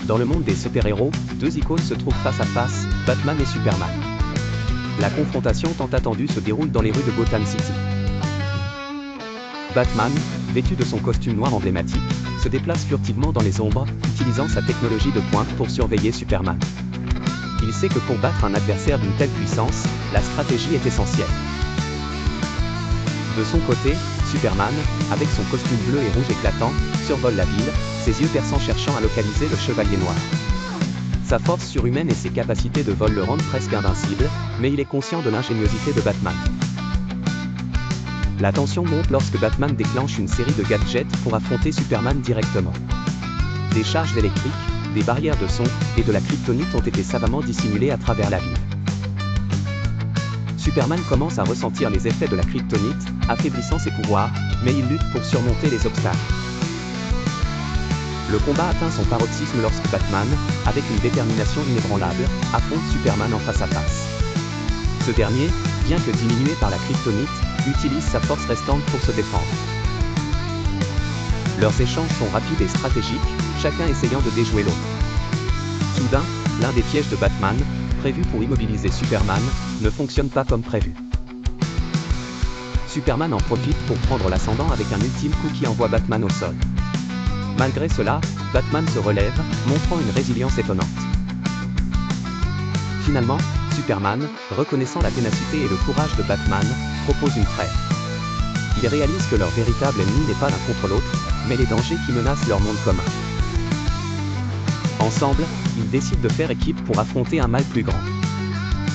Dans le monde des super-héros, deux icônes se trouvent face à face, Batman et Superman. La confrontation tant attendue se déroule dans les rues de Gotham City. Batman, vêtu de son costume noir emblématique, se déplace furtivement dans les ombres, utilisant sa technologie de pointe pour surveiller Superman. Il sait que pour battre un adversaire d'une telle puissance, la stratégie est essentielle. De son côté, Superman, avec son costume bleu et rouge éclatant, survole la ville, ses yeux perçants cherchant à localiser le Chevalier Noir. Sa force surhumaine et ses capacités de vol le rendent presque invincible, mais il est conscient de l'ingéniosité de Batman. La tension monte lorsque Batman déclenche une série de gadgets pour affronter Superman directement. Des charges électriques, des barrières de son, et de la kryptonite ont été savamment dissimulées à travers la ville. Superman commence à ressentir les effets de la kryptonite, affaiblissant ses pouvoirs, mais il lutte pour surmonter les obstacles. Le combat atteint son paroxysme lorsque Batman, avec une détermination inébranlable, affronte Superman en face à face. Ce dernier, bien que diminué par la kryptonite, utilise sa force restante pour se défendre. Leurs échanges sont rapides et stratégiques, chacun essayant de déjouer l'autre. Soudain, l'un des pièges de Batman, prévu pour immobiliser Superman, ne fonctionne pas comme prévu. Superman en profite pour prendre l'ascendant avec un ultime coup qui envoie Batman au sol. Malgré cela, Batman se relève, montrant une résilience étonnante. Finalement, Superman, reconnaissant la ténacité et le courage de Batman, propose une trêve. Il réalise que leur véritable ennemi n'est pas l'un contre l'autre, mais les dangers qui menacent leur monde commun. Ensemble, ils décident de faire équipe pour affronter un mal plus grand.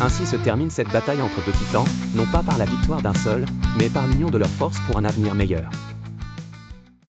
Ainsi se termine cette bataille entre deux titans, non pas par la victoire d'un seul, mais par l'union de leurs forces pour un avenir meilleur.